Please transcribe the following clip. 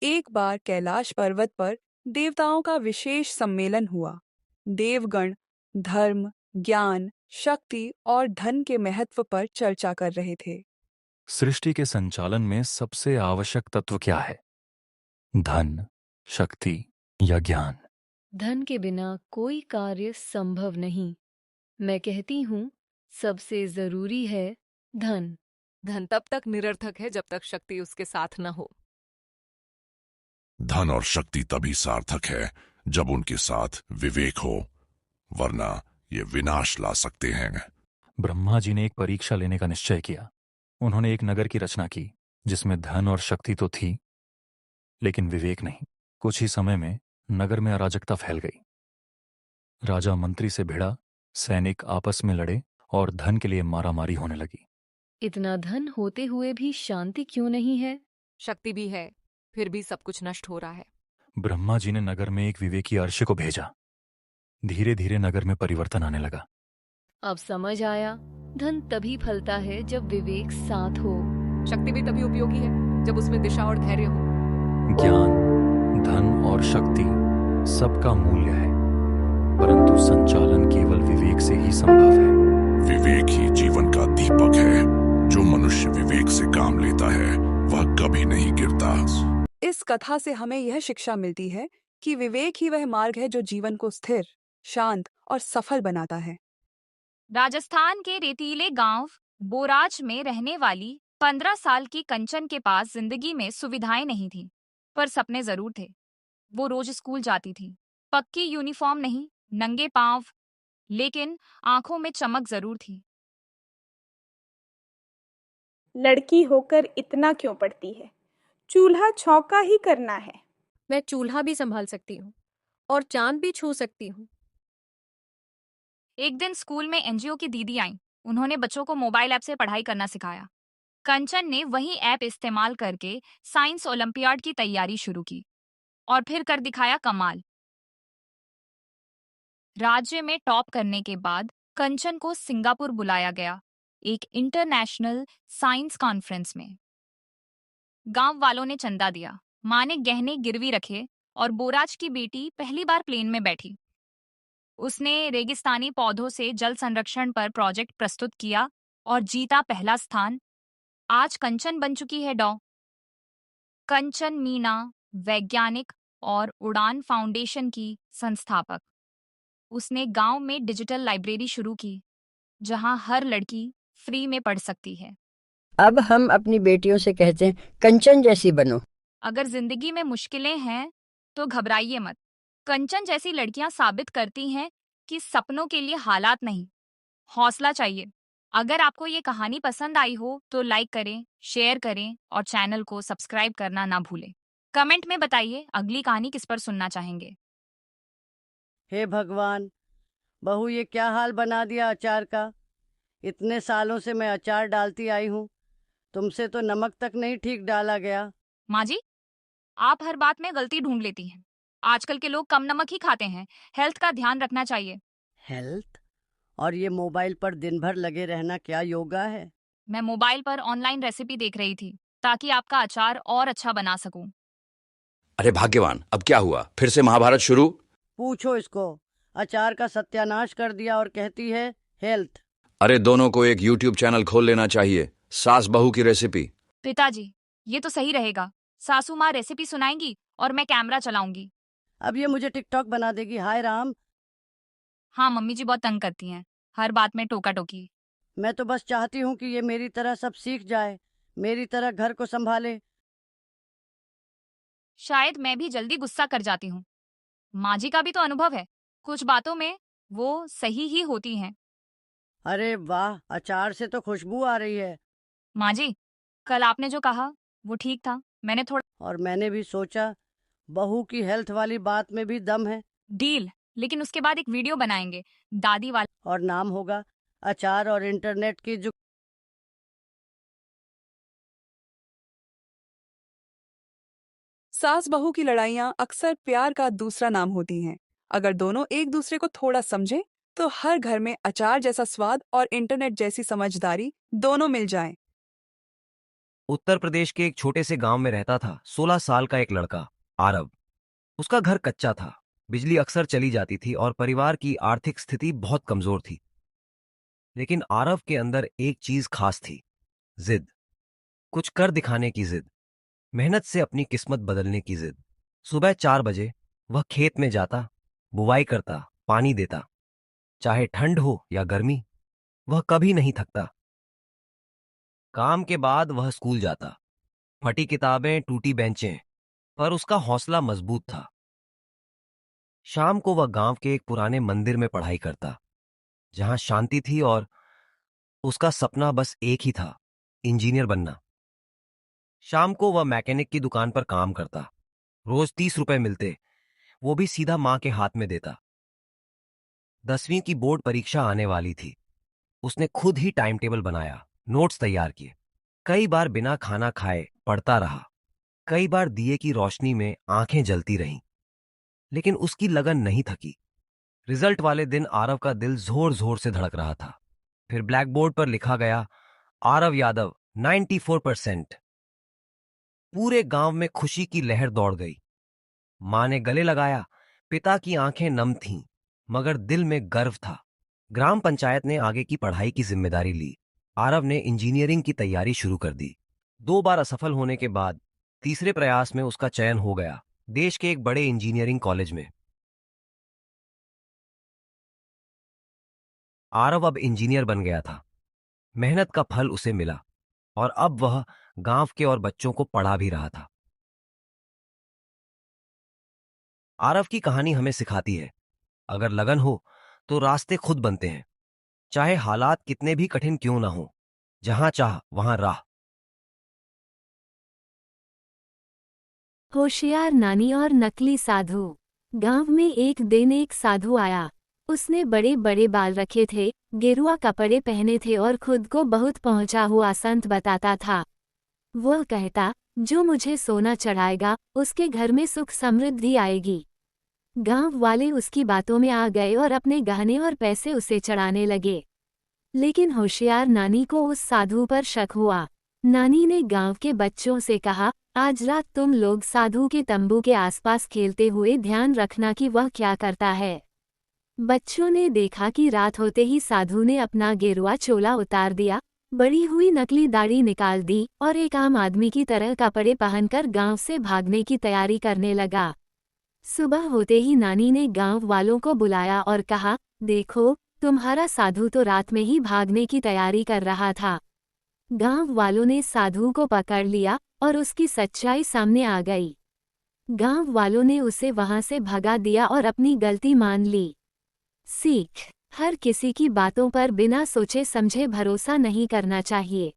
एक बार कैलाश पर्वत पर देवताओं का विशेष सम्मेलन हुआ। देवगण धर्म, ज्ञान, शक्ति और धन के महत्व पर चर्चा कर रहे थे। सृष्टि के संचालन में सबसे आवश्यक तत्व क्या है? धन, शक्ति या ज्ञान? धन के बिना कोई कार्य संभव नहीं। मैं कहती हूँ सबसे जरूरी है धन। धन तब तक निरर्थक है जब तक शक्ति उसके साथ न हो। धन और शक्ति तभी सार्थक है जब उनके साथ विवेक हो, वरना ये विनाश ला सकते हैं। ब्रह्मा जी ने एक परीक्षा लेने का निश्चय किया। उन्होंने एक नगर की रचना की जिसमें धन और शक्ति तो थी, लेकिन विवेक नहीं। कुछ ही समय में नगर में अराजकता फैल गई। राजा मंत्री से भिड़ा, सैनिक आपस में लड़े और धन के लिए मारामारी होने लगी। इतना धन होते हुए भी शांति क्यों नहीं है? शक्ति भी है, फिर भी सब कुछ नष्ट हो रहा है। ब्रह्मा जी ने नगर में एक विवेकी अर्षि को भेजा। धीरे धीरे नगर में परिवर्तन आने लगा। अब समझ आया, धन तभी फलता है जब विवेक साथ हो। शक्ति भी तभी उपयोगी है जब उसमें दिशा और धैर्य हो। ज्ञान, धन और शक्ति सबका मूल्य है, परंतु संचालन केवल विवेक से ही संभव है। विवेक ही जीवन का दीपक है। जो मनुष्य विवेक से काम लेता है वह कभी नहीं गिरता। इस कथा से हमें यह शिक्षा मिलती है कि विवेक ही वह मार्ग है जो जीवन को स्थिर, शांत और सफल बनाता है। राजस्थान के रेतीले गांव बोराज में रहने वाली 15 साल की कंचन के पास जिंदगी में सुविधाएं नहीं थीं, पर सपने जरूर थे। वो रोज स्कूल जाती थी, पक्की यूनिफॉर्म नहीं, नंगे पांव, लेकिन आंखों में चमक जरूर थी। लड़की होकर इतना क्यों पढ़ती है? चूल्हा छौंका ही करना है। मैं चूल्हा भी संभाल सकती हूँ और चांद भी छू सकती हूँ। एक दिन स्कूल में एनजीओ की दीदी आई। उन्होंने बच्चों को मोबाइल ऐप से पढ़ाई करना सिखाया। कंचन ने वही ऐप इस्तेमाल करके साइंस ओलंपियाड की तैयारी शुरू की और फिर कर दिखाया कमाल। राज्य में टॉप करने के बाद कंचन को सिंगापुर बुलाया गया, एक इंटरनेशनल साइंस कॉन्फ्रेंस में। गांव वालों ने चंदा दिया, मां ने गहने गिरवी रखे और बोराज की बेटी पहली बार प्लेन में बैठी। उसने रेगिस्तानी पौधों से जल संरक्षण पर प्रोजेक्ट प्रस्तुत किया और जीता पहला स्थान। आज कंचन बन चुकी है डॉ. कंचन मीना, वैज्ञानिक और उड़ान फाउंडेशन की संस्थापक। उसने गांव में डिजिटल लाइब्रेरी शुरू की, जहां हर लड़की फ्री में पढ़ सकती है। अब हम अपनी बेटियों से कहते हैं, कंचन जैसी बनो। अगर जिंदगी में मुश्किलें हैं तो घबराइए मत। कंचन जैसी लड़कियां साबित करती हैं कि सपनों के लिए हालात नहीं, हौसला चाहिए। अगर आपको ये कहानी पसंद आई हो तो लाइक करें, शेयर करें और चैनल को सब्सक्राइब करना ना भूलें। कमेंट में बताइए अगली कहानी किस पर सुनना चाहेंगे। हे भगवान, बहू ये क्या हाल बना दिया अचार का। इतने सालों से मैं अचार डालती आई हूँ, तुमसे तो नमक तक नहीं ठीक डाला गया। माँ जी, आप हर बात में गलती ढूंढ लेती हैं। आजकल के लोग कम नमक ही खाते हैं। हेल्थ का ध्यान रखना चाहिए। हेल्थ? और ये मोबाइल पर दिन भर लगे रहना क्या योगा है? मैं मोबाइल पर ऑनलाइन रेसिपी देख रही थी ताकि आपका अचार और अच्छा बना सकूं। अरे भाग्यवान, अब क्या हुआ? फिर से महाभारत शुरू? पूछो इसको। अचार का सत्यानाश कर दिया और कहती है हेल्थ। अरे दोनों को एक यूट्यूब चैनल खोल लेना चाहिए, सास बहू की रेसिपी। पिताजी, ये तो सही रहेगा। सासू माँ रेसिपी सुनाएंगी और मैं कैमरा चलाऊंगी। अब ये मुझे टिकटॉक बना देगी। हाय राम। हाँ, मम्मी जी बहुत तंग करती हैं, हर बात में टोका टोकी। मैं तो बस चाहती हूँ कि ये मेरी तरह सब सीख जाए, मेरी तरह घर को संभाले। शायद मैं भी जल्दी गुस्सा कर जाती हूँ। माँ जी का भी तो अनुभव है, कुछ बातों में वो सही ही होती हैं। अरे वाह, अचार से तो खुशबू आ रही है। माँ जी, कल आपने जो कहा वो ठीक था। मैंने थोड़ा और मैंने भी सोचा बहू की हेल्थ वाली बात में भी दम है। डील, लेकिन उसके बाद एक वीडियो बनाएंगे दादी वाला, और नाम होगा अचार और इंटरनेट की जो। सास बहू की लड़ाइयाँ अक्सर प्यार का दूसरा नाम होती हैं। अगर दोनों एक दूसरे को थोड़ा समझें तो हर घर में अचार जैसा स्वाद और इंटरनेट जैसी समझदारी दोनों मिल जाएं। उत्तर प्रदेश के एक छोटे से गांव में रहता था 16 साल का एक लड़का, आरव। उसका घर कच्चा था, बिजली अक्सर चली जाती थी और परिवार की आर्थिक स्थिति बहुत कमजोर थी। लेकिन आरव के अंदर एक चीज खास थी, जिद। कुछ कर दिखाने की जिद, मेहनत से अपनी किस्मत बदलने की जिद। सुबह 4 बजे वह खेत में जाता, बुवाई करता, पानी देता। चाहे ठंड हो या गर्मी, वह कभी नहीं थकता। काम के बाद वह स्कूल जाता, फटी किताबें, टूटी बेंचें, पर उसका हौसला मजबूत था। शाम को वह गांव के एक पुराने मंदिर में पढ़ाई करता, जहां शांति थी और उसका सपना बस एक ही था, इंजीनियर बनना। शाम को वह मैकेनिक की दुकान पर काम करता, रोज 30 रुपए मिलते, वो भी सीधा मां के हाथ में देता। 10वीं की बोर्ड परीक्षा आने वाली थी। उसने खुद ही टाइम टेबल बनाया, नोट्स तैयार किए। कई बार बिना खाना खाए पढ़ता रहा, कई बार दिए की रोशनी में आंखें जलती रहीं। लेकिन उसकी लगन नहीं थकी। रिजल्ट वाले दिन आरव का दिल जोर जोर से धड़क रहा था। फिर ब्लैक बोर्ड पर लिखा गया, आरव यादव 94%। पूरे गांव में खुशी की लहर दौड़ गई। मां ने गले लगाया, पिता की आंखें नम थीं, मगर दिल में गर्व था। ग्राम पंचायत ने आगे की पढ़ाई की जिम्मेदारी ली। आरव ने इंजीनियरिंग की तैयारी शुरू कर दी। 2 बार असफल होने के बाद तीसरे प्रयास में उसका चयन हो गया, देश के एक बड़े इंजीनियरिंग कॉलेज में। आरव अब इंजीनियर बन गया था। मेहनत का फल उसे मिला और अब वह गांव के और बच्चों को पढ़ा भी रहा था। आरव की कहानी हमें सिखाती है, अगर लगन हो तो रास्ते खुद बनते हैं, चाहे हालात कितने भी कठिन क्यों ना हो। जहां चाह वहां राह। होशियार नानी और नकली साधु। गांव में एक दिन एक साधु आया। उसने बड़े बड़े बाल रखे थे, गेरुआ कपड़े पहने थे और खुद को बहुत पहुंचा हुआ संत बताता था। वह कहता, जो मुझे सोना चढ़ाएगा उसके घर में सुख समृद्धि आएगी। गांव वाले उसकी बातों में आ गए और अपने गहने और पैसे उसे चढ़ाने लगे। लेकिन होशियार नानी को उस साधु पर शक हुआ। नानी ने गांव के बच्चों से कहा, आज रात तुम लोग साधु के तंबू के आसपास खेलते हुए ध्यान रखना कि वह क्या करता है। बच्चों ने देखा कि रात होते ही साधु ने अपना गेरुआ चोला उतार दिया, बड़ी हुई नकली दाढ़ी निकाल दी और एक आम आदमी की तरह कपड़े पहनकर गांव से भागने की तैयारी करने लगा। सुबह होते ही नानी ने गांव वालों को बुलाया और कहा, देखो, तुम्हारा साधु तो रात में ही भागने की तैयारी कर रहा था। गांव वालों ने साधु को पकड़ लिया और उसकी सच्चाई सामने आ गई। गांव वालों ने उसे वहां से भगा दिया और अपनी गलती मान ली। सीख, हर किसी की बातों पर बिना सोचे समझे भरोसा नहीं करना चाहिए।